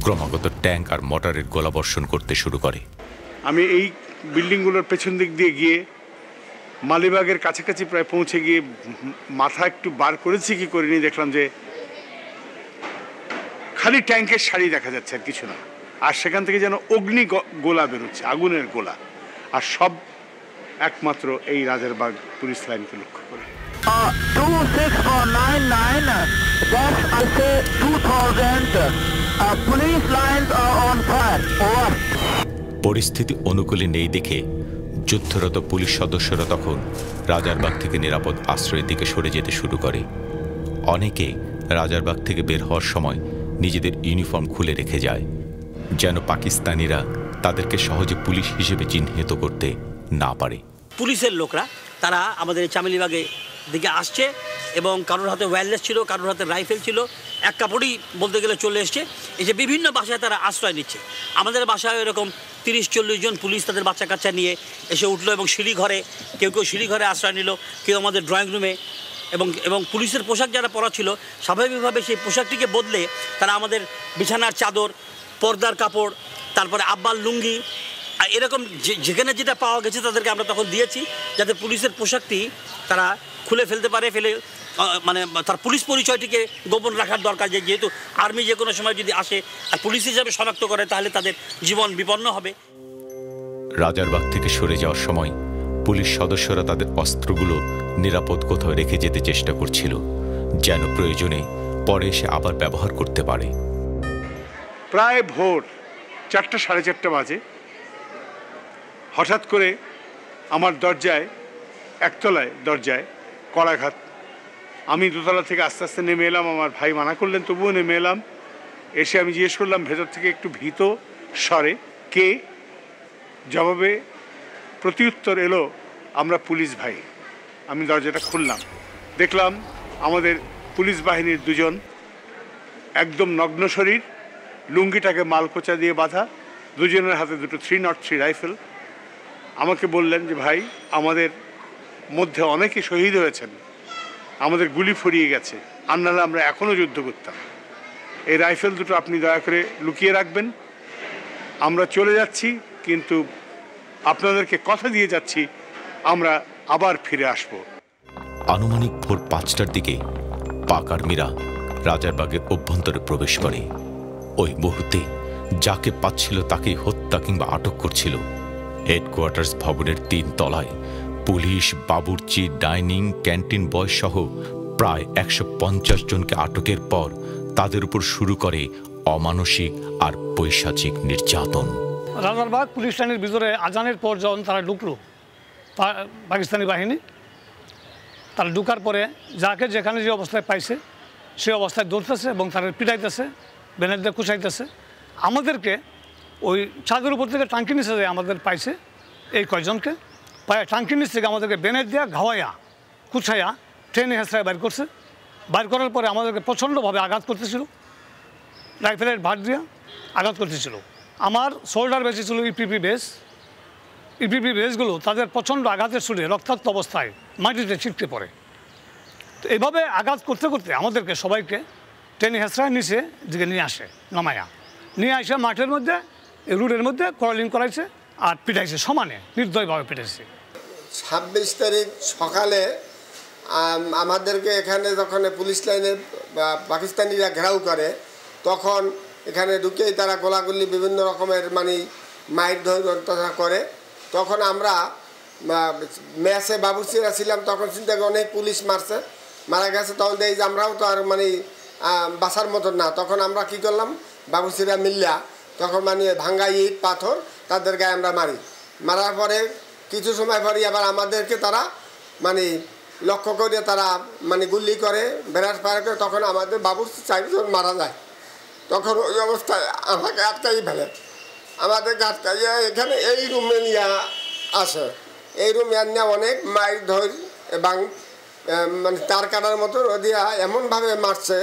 ক্রমাগত ট্যাঙ্ক আর মর্টারের গোলাবর্ষণ করতে শুরু করে। আমি এই বিল্ডিংগুলোর পেছন দিক দিয়ে গিয়ে মালিবাগের কাছাকাছি প্রায় পৌঁছে গিয়ে মাথা একটু বার করেছি কি করিনি, দেখলাম যে খালি ট্যাঙ্কের সারি দেখা যাচ্ছে আর কিছু না। আর সেখান থেকে যেন অগ্নি গোলা বেরোচ্ছে, আগুনের গোলা, আর সব একমাত্র এই রাজারবাগ পুলিশ লাইনকে লক্ষ্য করে। 26499 police lines are on fire. Over. পরিস্থিতি অনুকূলে নেই দেখে যুদ্ধরত পুলিশ সদস্যরা তখন রাজারবাগ থেকে নিরাপদ আশ্রয়ের দিকে সরে যেতে শুরু করে। অনেকে রাজারবাগ থেকে বের হওয়ার সময় নিজেদের ইউনিফর্ম খুলে রেখে যায়, যেন পাকিস্তানিরা তাদেরকে সহজে পুলিশ হিসেবে চিহ্নিত করতে না পারে। পুলিশের লোকরা তারা আমাদের চামেলিবাগে দিকে আসছে এবং কারোর হাতে ওয়্যারলেস ছিল, কারোর হাতে রাইফেল ছিল, এক কাপড়ই বলতে গেলে চলে এসছে। এই যে বিভিন্ন বাসায় তারা আশ্রয় নিচ্ছে। আমাদের বাসায় এরকম 30-40 জন পুলিশ তাদের বাচ্চা কাচ্চা নিয়ে এসে উঠলো এবং সিঁড়িঘরে, কেউ কেউ সিঁড়িঘরে আশ্রয় নিল, কেউ আমাদের ড্রয়িং রুমে। এবং পুলিশের পোশাক যারা পরা ছিল স্বাভাবিকভাবে সেই পোশাকটিকে বদলে তারা আমাদের বিছানার চাদর, পর্দার কাপড়, তারপরে আব্বাল লুঙ্গি, এরকম যেখানে যেটা পাওয়া গেছে তাদেরকে আমরা তখন দিয়েছি, যাতে পুলিশের পোশাকটি তারা খুলে ফেলতে পারে, মানে তার পুলিশ পরিচয়টিকে গোপন রাখার দরকার। যেহেতু আর্মি যে কোনো সময় যদি আসে আর পুলিশ হিসাবে শনাক্ত করে তাহলে তাদের জীবন বিপন্ন হবে। রাজারবাগ থেকে সরে যাওয়ার সময় পুলিশ সদস্যরা তাদের অস্ত্রগুলো নিরাপদ কোথাও রেখে যেতে চেষ্টা করছিল, যেন প্রয়োজনে পরে এসে আবার ব্যবহার করতে পারে। প্রায় ভোর 4টা সাড়ে 4টা বাজে হঠাৎ করে আমার দরজায়, একতলায় দরজায় কড়াঘাত। আমি দোতলা থেকে আস্তে আস্তে নেমে এলাম, আমার ভাই মানা করলেন তবুও নেমে এলাম। এসে আমি জিজ্ঞেস করলাম ভেতর থেকে একটু ভীত স্বরে, কে? জবাবে প্রত্যুত্তর এলো, আমরা পুলিশ ভাই। আমি দরজাটা খুললাম, দেখলাম আমাদের পুলিশ বাহিনীর 2 জন, একদম নগ্ন শরীর, লুঙ্গিটাকে মালকোচা দিয়ে বাঁধা, 2 জনের হাতে 2টো 303 রাইফেল। আমাকে বললেন যে ভাই, আমাদের মধ্যে অনেকে শহীদ হয়েছেন, আমাদের গুলি ফুরিয়ে গেছে, আর নাহলে আমরা এখনও যুদ্ধ করতাম। এই রাইফেল 2টো আপনি দয়া করে লুকিয়ে রাখবেন, আমরা চলে যাচ্ছি, কিন্তু আপনাদেরকে কথা দিয়ে যাচ্ছি আমরা আবার ফিরে আসব। আনুমানিক ভোর 5টার দিকে পাক আর্মিরা রাজারবাগের অভ্যন্তরে প্রবেশ করে। ওই মুহূর্তে যাকে পাচ্ছিল তাকেই হত্যা কিংবা আটক করছিল। হেডকোয়ার্টার্স ভবনের 3 তলায় পুলিশ, বাবুর্চি, ডাইনিং, ক্যান্টিন বয় সহ প্রায় 150 জনকে আটকের পর তাদের উপর শুরু করে অমানসিক আর পৈশাচিক নির্যাতন। রাজারবাগ পুলিশ লাইনের ভিতরে আজানের পর যখন তারা ঢুকলো পাকিস্তানি বাহিনী, তারা ঢুকার পরে যাকে যেখানে যে অবস্থায় পাইছে সেই অবস্থায় ধরতেছে এবং তারা পিটাইতেছে, ব্যানার দিয়ে কুচাইতেছে। আমাদেরকে ওই ছাদের উপর থেকে টাঙ্কি নিচে যায় আমাদের পাইছে এই কয়জনকে, টাঙ্কি নিচ থেকে আমাদেরকে ব্যানার দিয়ে ঘাওয়াইয়া কুচাইয়া ট্রেনে হেঁচড়ায় বাইর করছে। বাইর করার পরে আমাদেরকে প্রচণ্ডভাবে আঘাত করতেছিল, রাইফেলের ভাট দিয়ে আঘাত করতেছিল। আমার শোল্ডার বেশি ছিল ইপিপি বেসগুলো তাদের প্রচণ্ড আঘাতের সুরে রক্তাক্ত অবস্থায় মাটিতে ছিটকে পড়ে। তো এইভাবে আঘাত করতে করতে আমাদেরকে সবাইকে ট্রেনে হেঁচড়ায় নিচে দিকে নিয়ে আসে, নামায়া নিয়ে আসে মাঠের মধ্যে, রোডের মধ্যে ক্রলিং করাইছে আর পিটাইছে, সমানে নির্দয়ভাবে পিটাইছে। 26 তারিখ সকালে আমাদেরকে এখানে যখন পুলিশ লাইনে পাকিস্তানিরা ঘেরাও করে, তখন এখানে ঢুকেই তারা গোলাগুলি বিভিন্ন রকমের মানে মাইর ধরা করে। তখন আমরা ম্যাচে বাবুর্চিরা ছিলাম, তখন চিন্তা করি অনেক পুলিশ মারা গেছে। তখন দেখি যে আমরাও তো আর মানে বাঁচার মতন না। তখন আমরা কি করলাম, বাবুর্চিরা মিল্লা তখন মানে ভাঙ্গা ইট পাথর তাদের গায়ে আমরা মারার পরে কিছু সময় পরে আবার আমাদেরকে তারা মানে লক্ষ্য করে তারা মানে গুলি করে, বেড়ার পার করে। তখন আমাদের বাবুর্চি 4 জন মারা যায়। তখন ওই অবস্থায় আমাকে আটকাই ফেলে, আমাদেরকে আটকাইয়া এখানে এই রুমে নিয়ে আসে। এই রুমে নিয়ে অনেক মাইর ধর এবং মানে তার কাটার মতো দিয়া এমনভাবে মারছে,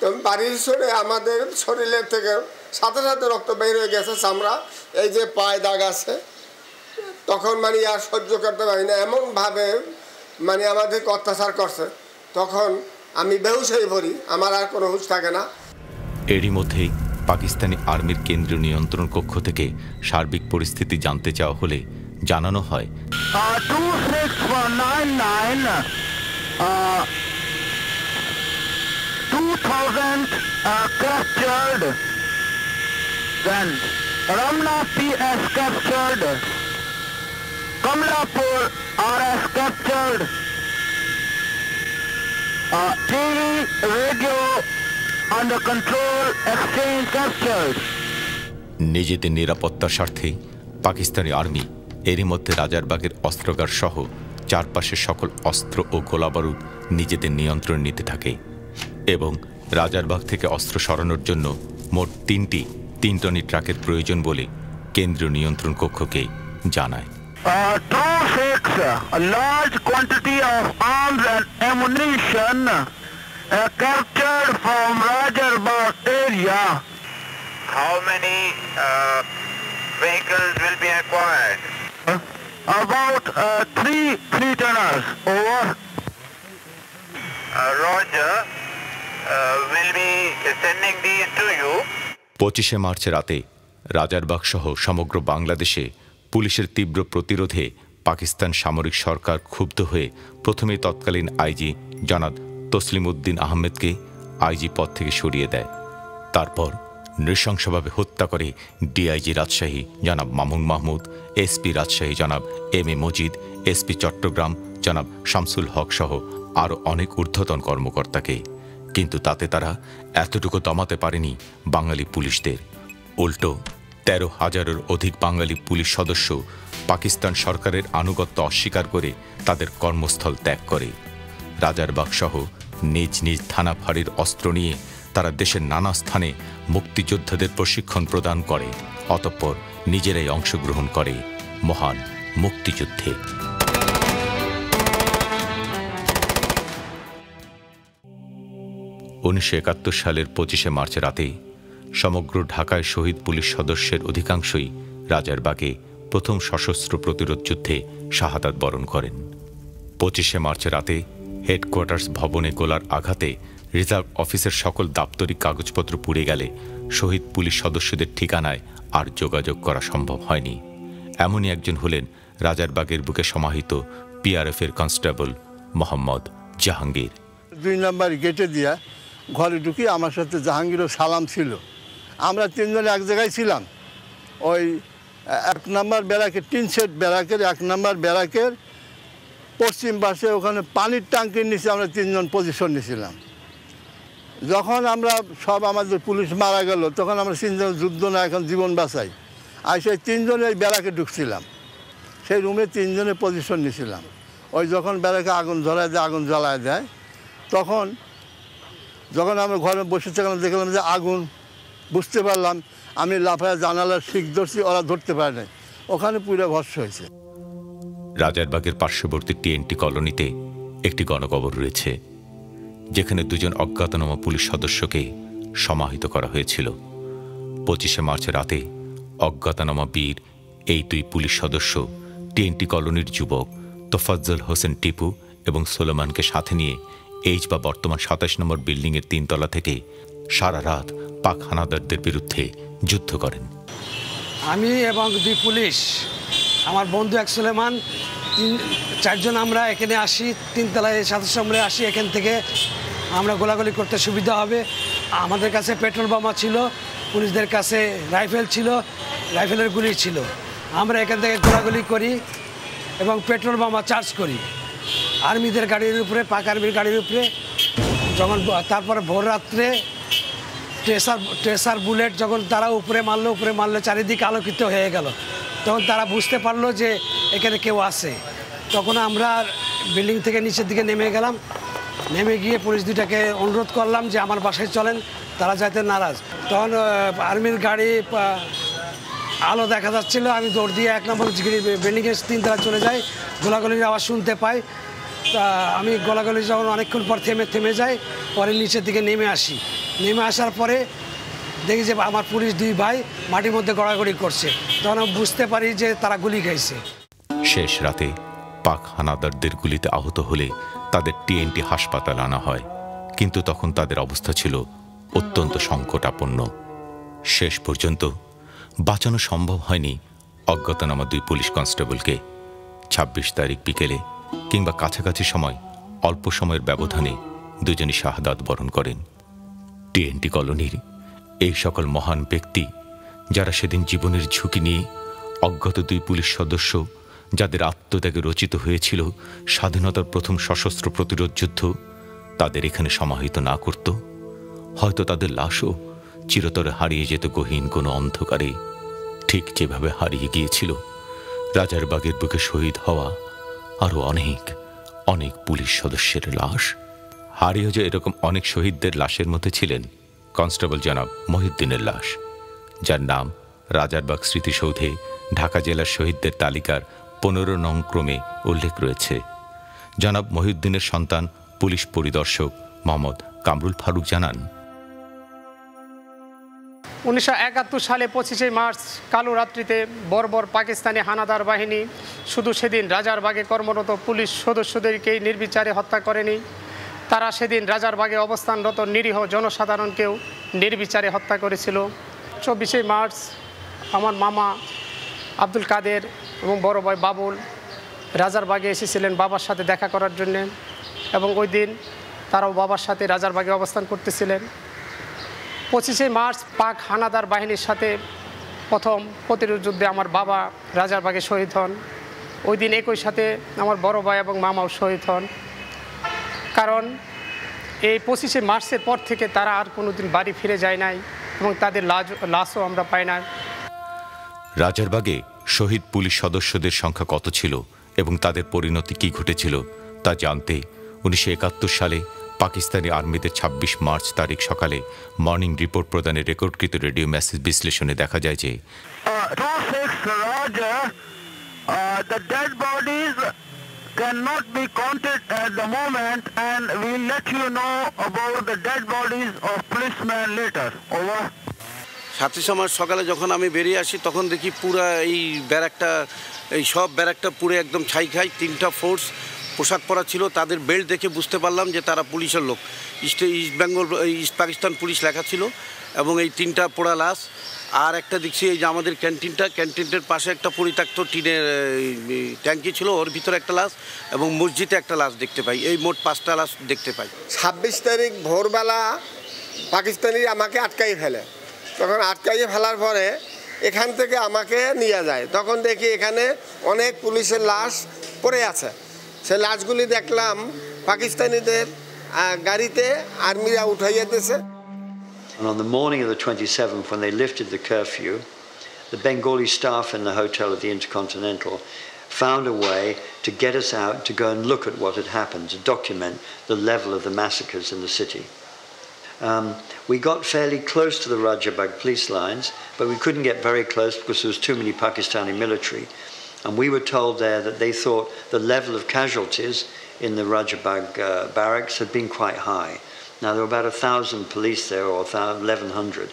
তো বাড়ির সরে আমাদের শরীরের থেকে সাথে সাথে রক্ত বের হয়ে গেছে, চামড়া এই যে পায়ে দাগ আছে। তখন মানে আর সহ্য করতে পারি না, এমনভাবে মানে আমাদেরকে অত্যাচার করছে। তখন আমি বেহুশ হয়ে পড়ি, আমার আর কোনো হুঁশ থাকে না। এরই মধ্যেই পাকিস্তানি আর্মির কেন্দ্রীয় নিয়ন্ত্রণ কক্ষ থেকে সার্বিক পরিস্থিতি জানতে চাওয়া হলে জানানো হয় 2,000 captured. Then Ramnath is captured. Kamlapur RS captured. TV, radio under control, exchange captured. নিজেদের নিরাপত্তার স্বার্থে পাকিস্তানি আর্মি এরই মধ্যে রাজারবাগের অস্ত্রাগার সহ চারপাশের সকল অস্ত্র ও গোলাবারুদ নিজেদের নিয়ন্ত্রণ নিতে থাকে এবং রাজারবাগ থেকে অস্ত্র সরানোর জন্য মোট 3 টনি ট্রাকের প্রয়োজন বলে কেন্দ্রীয় নিয়ন্ত্রণ কক্ষকে জানায়। A large quantity of arms and ammunition captured from Rajarbagh area. How many vehicles will be acquired? About 3 tonners. Over. Roger. Will be sending these to you. 25 March রাতে রাজারবাগ সহ সমগ্র বাংলাদেশে পুলিশের তীব্র প্রতিরোধে পাকিস্তান সামরিক সরকার ক্ষুব্ধ হয়ে প্রথমে তৎকালীন আইজি জনাব তসলিম উদ্দিন আহমেদকে আইজি পদ থেকে সরিয়ে দেয়। তারপর নৃশংসভাবে হত্যা করে ডিআইজি রাজশাহী জনাব মামুন মাহমুদ, এসপি রাজশাহী জনাব M A Majid, SP Chittagong জনাব শামসুল হক সহ আরও অনেক ঊর্ধ্বতন কর্মকর্তাকে। কিন্তু তাতে তারা এতটুকু দমাতে পারেনি বাঙালি পুলিশদের। উল্টো 13,000-এর অধিক বাঙালি পুলিশ সদস্য পাকিস্তান সরকারের আনুগত্য অস্বীকার করে তাদের কর্মস্থল ত্যাগ করে। রাজারবাগ সহ নিজ নিজ থানা ফাঁড়ির অস্ত্র নিয়ে তারা দেশের নানা স্থানে মুক্তিযোদ্ধাদের প্রশিক্ষণ প্রদান করে, অতঃপর নিজেরাই অংশগ্রহণ করে মহান মুক্তিযুদ্ধে। 1971 সালের 25 মার্চ রাতে সমগ্র ঢাকায় শহীদ পুলিশ সদস্যের অধিকাংশই রাজারবাগে প্রথম সশস্ত্র প্রতিরোধ যুদ্ধে শাহাদাত বরণ করেন। 25 মার্চ রাতে হেডকোয়ার্টার্স ভবনে গোলার আঘাতে রিজার্ভ অফিসের সকল দাপ্তরিক কাগজপত্র পুড়ে গেলে শহীদ পুলিশ সদস্যদের ঠিকানায় আর যোগাযোগ করা সম্ভব হয়নি। এমনই একজন হলেন রাজারবাগের বুকে সমাহিত পিআরএফের কনস্টেবল মোহাম্মদ জাহাঙ্গীর। 2 নম্বর গেটে দিয়া ঘরে ঢুকি, আমার সাথে জাহাঙ্গীরও সালাম ছিল। আমরা 3 জনে এক জায়গায় ছিলাম। ওই 1 নম্বর ব্যারাকের 3 সেট ব্যারাকের 1 নম্বর ব্যারাকের পশ্চিম পাশে ওখানে পানির ট্যাঙ্কির নিচে আমরা 3 জন পজিশন নিয়েছিলাম। যখন আমরা সব আমাদের পুলিশ মারা গেল তখন আমরা 3 জন যুদ্ধ না এখন জীবন বাঁচাই আর সেই 3 জনে ওই ব্যারাকে ঢুকছিলাম। সেই রুমে 3 জনে পজিশন নিয়েছিলাম। ওই যখন ব্যারাকে আগুন জ্বলায় দেয়, আগুন জ্বালায় দেয়, তখন যখন আমরা ঘরে বসে থাকলাম দেখলাম যে আগুন, বুঝতে পারলাম। আমি লাফায় জানালার শিক ধরছি, ওরা ধরতে পারে নাই, ওখানে পুরো ভস্ম হয়েছে। রাজারবাগের পার্শ্ববর্তী টিএনটি কলোনিতে একটি গণকবর রয়েছে, যেখানে 2 জন অজ্ঞাতনামা পুলিশ সদস্যকে সমাহিত করা হয়েছিল। 25 মার্চ রাতে অজ্ঞাতনামা বীর এই 2 পুলিশ সদস্য টিএনটি কলোনির যুবক তোফাজ্জল হোসেন টিপু এবং সোলেমানকে সাথে নিয়ে এইচ বা বর্তমান 27 নম্বর বিল্ডিংয়ের 3 তলা থেকে সারা রাত পাক হানাদারদের বিরুদ্ধে যুদ্ধ করেন। আমি এবং 2 পুলিশ, আমার বন্ধু এক সোলেমান, 4 জন আমরা এখানে আসি, 3 তলায় 27 নম্বরে আসি। এখান থেকে আমরা গোলাগুলি করতে সুবিধা হবে। আমাদের কাছে পেট্রোল বোমা ছিল, পুলিশদের কাছে রাইফেল ছিল, রাইফেলের গুলি ছিল। আমরা এখান থেকে গোলাগুলি করি এবং পেট্রোল বোমা চার্জ করি আর্মিদের গাড়ির উপরে, পাক আর্মির গাড়ির উপরে। যখন তারপরে ভোর রাত্রে ট্রেসার বুলেট যখন তারা উপরে মারলো চারিদিকে আলোকিত হয়ে গেল, তখন তারা বুঝতে পারলো যে এখানে কেউ আছে। তখন আমরা বিল্ডিং থেকে নিচের দিকে নেমে গেলাম। নেমে গিয়ে পুলিশ 2টাকে অনুরোধ করলাম যে আমার বাসায় চলেন, তারা যাইতে নারাজ। তখন আর্মির গাড়ি আলো দেখা যাচ্ছিল, আমি দৌড় দিয়ে 1 নম্বর বিল্ডিংয়ের 3 তলা চলে যাই। গোলাগুলির আওয়াজ শুনতে পাই। তা আমি গোলাগুলি যখন অনেকক্ষণ পর থেমে যাই, পরে নিচের দিকে নেমে আসি। নেমে আসার পরে দেখি যে আমার পুলিশ 2 ভাই মাটির মধ্যে গড়াগড়ি করছে। তখন আমি বুঝতে পারি যে তারা গুলি খাইছে। শেষ রাতে পাক হানাদারদের গুলিতে আহত হলে তাদের টিএনটি হাসপাতালে আনা হয়, কিন্তু তখন তাদের অবস্থা ছিল অত্যন্ত সংকটাপন্ন। শেষ পর্যন্ত বাঁচানো সম্ভব হয়নি অজ্ঞাতনামা 2 পুলিশ কনস্টেবলকে। 26 তারিখ বিকেলে কিংবা কাছাকাছি সময় অল্প সময়ের ব্যবধানে দুজনই শাহাদাত বরণ করেন। টিএনটি কলোনির এই সকল মহান ব্যক্তি যারা সেদিন জীবনের ঝুঁকি নিয়ে অজ্ঞাত 2 পুলিশ সদস্য, যাদের আত্মত্যাগে রচিত হয়েছিল স্বাধীনতার প্রথম সশস্ত্র প্রতিরোধ যুদ্ধ, তাদের এখানে সমাহিত না করত, হয়তো তাদের লাশও চিরতরে হারিয়ে যেত গহীন কোনো অন্ধকারে, ঠিক যেভাবে হারিয়ে গিয়েছিল রাজারবাগের বুকে শহীদ হওয়া আরও অনেক অনেক পুলিশ সদস্যের লাশ। হারিয়ে যে এরকম অনেক শহীদদের লাশের মধ্যে ছিলেন কনস্টেবল জনাব মহিউদ্দিনের লাশ, যার নাম রাজারবাগ স্মৃতিসৌধে ঢাকা জেলার শহীদদের তালিকার 15 নং ক্রমে উল্লেখ রয়েছে। জনাব মহিউদ্দিনের সন্তান পুলিশ পরিদর্শক মোহাম্মদ কামরুল ফারুক জানান, 1971 সালে 25শে মার্চ কালো রাত্রিতে বর্বর পাকিস্তানি হানাদার বাহিনী শুধু সেদিন রাজারবাগে কর্মরত পুলিশ সদস্যদেরকেই নির্বিচারে হত্যা করেনি, তারা সেদিন রাজারবাগে অবস্থানরত নিরীহ জনসাধারণকেও নির্বিচারে হত্যা করেছিল। 24শে মার্চ আমার মামা আব্দুল কাদের এবং বড় ভাই বাবুল রাজারবাগে এসেছিলেন বাবার সাথে দেখা করার জন্য, এবং ওই দিন তারাও বাবার সাথে রাজারবাগে অবস্থান করতেছিলেন। 25শে মার্চ পাক হানাদার বাহিনীর সাথে প্রথম প্রতিরোধ যুদ্ধে আমার বাবা রাজারবাগে শহীদ হন। ওই দিন একই সাথে আমার বড় ভাই এবং মামাও শহীদ হন, কারণ এই 25শে মার্চের পর থেকে তারা আর কোনোদিন বাড়ি ফিরে যায় নাই এবং তাদের লাশও আমরা পাই না। রাজারবাগে শহীদ পুলিশ সদস্যদের সংখ্যা কত ছিল এবং তাদের পরিণতি কি ঘটেছিল তা জানতে 1971 সালে পাকিস্তানি আর্মিদের 26 মার্চ তারিখ সকালে মর্নিং রিপোর্ট প্রদানের রেকর্ডকৃত রেডিও মেসেজ বিশ্লেষণে দেখা যায় যে the dead bodies cannot be counted at the moment, and we'll let you know about the dead bodies of policemen later. Over. 27 March সকালে যখন আমি বেরিয়ে আসি তখন দেখি পুরা এই ব্যারাকটা, এই সব ব্যারাকটা পুরো একদম ছাই খাই। 3টা ফোর্স পোশাক পরা ছিল, তাদের বেল্ট দেখে বুঝতে পারলাম যে তারা পুলিশের লোক। East Bengal, east Pakistan police লেখা ছিল, এবং এই 3টা পোড়া লাশ। আর একটা দেখছি এই যে আমাদের ক্যান্টিনটার পাশে একটা পরিত্যক্ত টিনের ট্যাঙ্কি ছিল, ওর ভিতরে একটা লাশ, এবং মসজিদে একটা লাশ দেখতে পাই। এই মোট 5টা লাশ দেখতে পাই। 26 তারিখ ভোরবেলা পাকিস্তানি আমাকে আটকাই ফেলে, তখন আটকাইয়ে ফেলার পরে এখান থেকে আমাকে নিয়ে যায়। তখন দেখি এখানে অনেক পুলিশের লাশ পড়ে আছে। সেই লাশগুলি দেখলাম পাকিস্তানিদের গাড়িতে আর্মিরা উঠাইয়া দিয়েছে। And on the morning of the 27th, when they lifted the curfew, the Bengali staff in the hotel at the Intercontinental found a way to get us out to go and look at what had happened, to document the level of the massacres in the city. We got fairly close to the Rajabag police lines, but we couldn't get very close because there was too many Pakistani military. And we were told there that they thought the level of casualties in the Rajabag barracks had been quite high. Now, there were about 1,000 police there, or 1,100.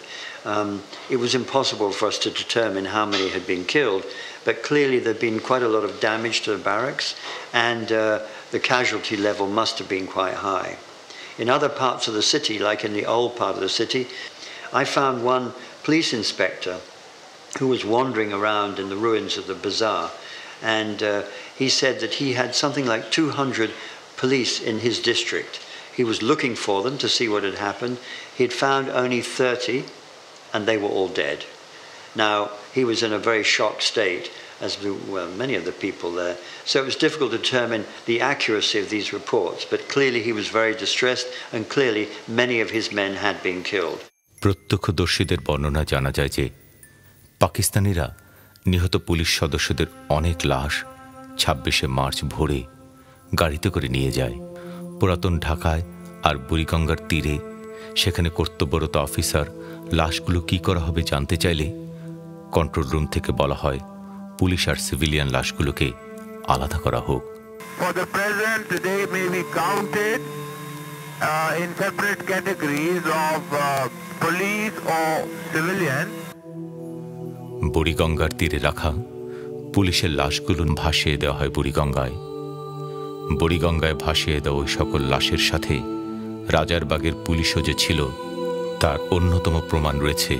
It was impossible for us to determine how many had been killed, but clearly there'd been quite a lot of damage to the barracks, and the casualty level must have been quite high. In other parts of the city, like in the old part of the city, I found one police inspector who was wandering around in the ruins of the bazaar, and he said that he had something like 200 police in his district. He was looking for them to see what had happened. He'd found only 30, and they were all dead. Now, he was in a very shocked state, as well, many of the people there. So it was difficult to determine the accuracy of these reports, but clearly he was very distressed, and clearly many of his men had been killed. প্রত্যক্ষদর্শীদের বর্ণনা জানা যায় যে পাকিস্তানিরা নিহত police সদস্যদের অনেক লাশ 26শে মার্চ ভোরে গাড়িতে করে নিয়ে যায় পুরাতন ঢাকায় আর বুড়িগঙ্গার তীরে। সেখানে কর্তব্যরত অফিসার লাশগুলো কি করা হবে জানতে চাইলে কন্ট্রোল রুম থেকে বলা হয় পুলিশ আর সিভিলিয়ান লাশগুলোকে আলাদা করা হোক। For the present, they may be counted in separate categories of police or civilian. বুড়িগঙ্গার তীরে রাখা পুলিশের লাশগুলো ভাসিয়ে দেওয়া হয় বুড়িগঙ্গায়। বুড়িগঙ্গায় ভাসিয়ে দেওয়া ওই সকল লাশের সাথে রাজারবাগের পুলিশও যে ছিল তার অন্যতম প্রমাণ রয়েছে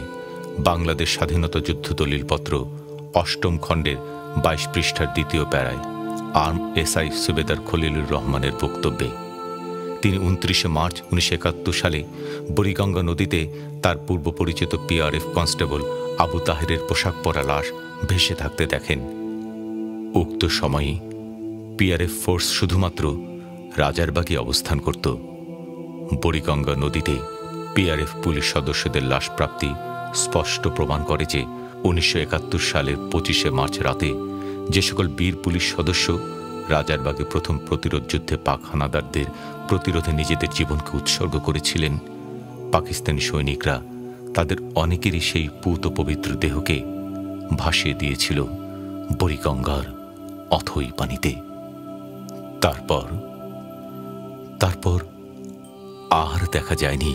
বাংলাদেশ স্বাধীনতা যুদ্ধ দলিলপত্র ৮ম খণ্ডের ২২ পৃষ্ঠার ২য় প্যারায় আর্ম এসআই সুবেদার খলিলুর রহমানের বক্তব্যে তিনি ২৯ মার্চ ১৯৭১ সালে বুড়িগঙ্গা নদীতে তার পূর্ব পরিচিত পিআরএফ কনস্টেবল আবু তাহেরের পোশাক পরা লাশ ভেসে থাকতে দেখেন। উক্ত সময়ে পিআরএফ ফোর্স শুধুমাত্র রাজারবাগে অবস্থান করত। বুড়িগঙ্গা নদীতে পিআরএফ পুলিশ সদস্যদের লাশ প্রাপ্তি স্পষ্ট প্রমাণ করে যে ১৯৭১ সালের ২৫ মার্চ রাতে যে সকল বীর পুলিশ সদস্য রাজারবাগে প্রথম প্রতিরোধ যুদ্ধে পাক হানাদারদের প্রতিরোধে নিজেদের জীবনকে উৎসর্গ করেছিলেন, পাকিস্তানি সৈনিকরা তাদের অনেকেরই সেই পূত পবিত্র দেহকে ভাসিয়ে দিয়েছিল বুড়িগঙ্গার অথই পানিতে। তারপর আর দেখা যায়নি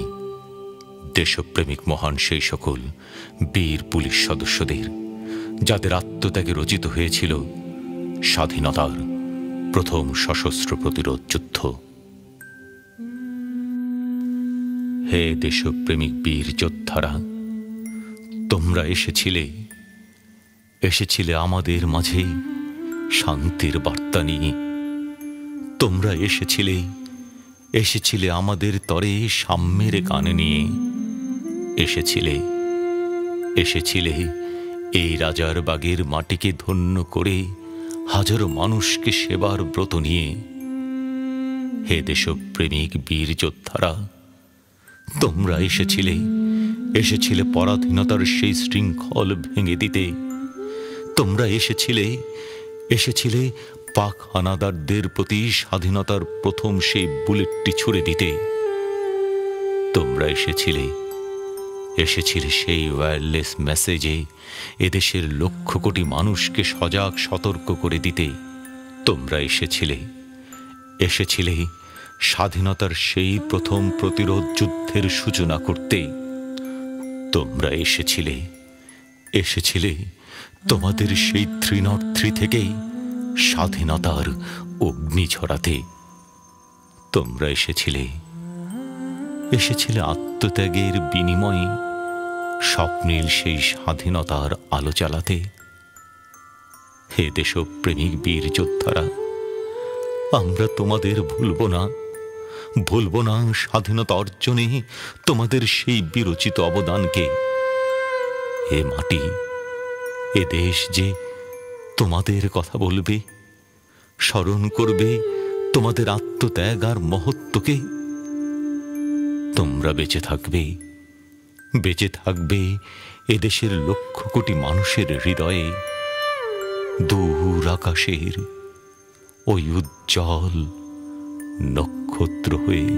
দেশপ্রেমিক মহান সেই সকল বীর পুলিশ সদস্যদের, যাদের আত্মত্যাগে রচিত হয়েছিল স্বাধীনতার প্রথম সশস্ত্র প্রতিরোধ যুদ্ধ। হে দেশপ্রেমিক বীর যোদ্ধারা, তোমরা এসেছিলে আমাদের মাঝে শান্তির বার্তা নিয়ে। তোমরা এসেছিলে আমাদের তরে সাম্যের গান নিয়ে। এসেছিলে এই রাজারবাগের মাটিকে ধন্য করে হাজারো মানুষকে সেবার ব্রত নিয়ে। হে দেশপ্রেমিক বীর যোদ্ধারা, তোমরা এসেছিলে পরাধীনতার সেই শৃঙ্খল ভেঙে দিতে। তোমরা এসেছিলে পাক হানাদারদের প্রতি স্বাধীনতার প্রথম সেই বুলেটটি ছুড়ে দিতে। তোমরা এসেছিলে সেই ওয়্যারলেস মেসেজে এদেশের লক্ষ কোটি মানুষকে সজাগ সতর্ক করে দিতে। তোমরা এসেছিলে স্বাধীনতার সেই প্রথম প্রতিরোধ যুদ্ধের সূচনা করতে। তোমরা এসেছিলে তোমাদের সেই 303 থেকেই স্বাধীনতার অগ্নি ছড়াতে। তোমরা এসেছিলে আত্মত্যাগের বিনিময়ে স্বপ্নের সেই স্বাধীনতার আলো জ্বালাতে। হে দেশপ্রেমিক বীর যোদ্ধারা, আমরা তোমাদের ভুলব না স্বাধীনতা অর্জনে তোমাদের সেই বিরচিত অবদানকে। হে মাটি, এ দেশ যে তোমাদের কথা বলবে, স্মরণ করবে তোমাদের আত্মত্যাগ আর মহত্বকে। তোমরা বেঁচে থাকবে এদেশের লক্ষ কোটি মানুষের হৃদয়ে, দূর আকাশের ওই উজ্জ্বল নক্ষত্র হয়ে।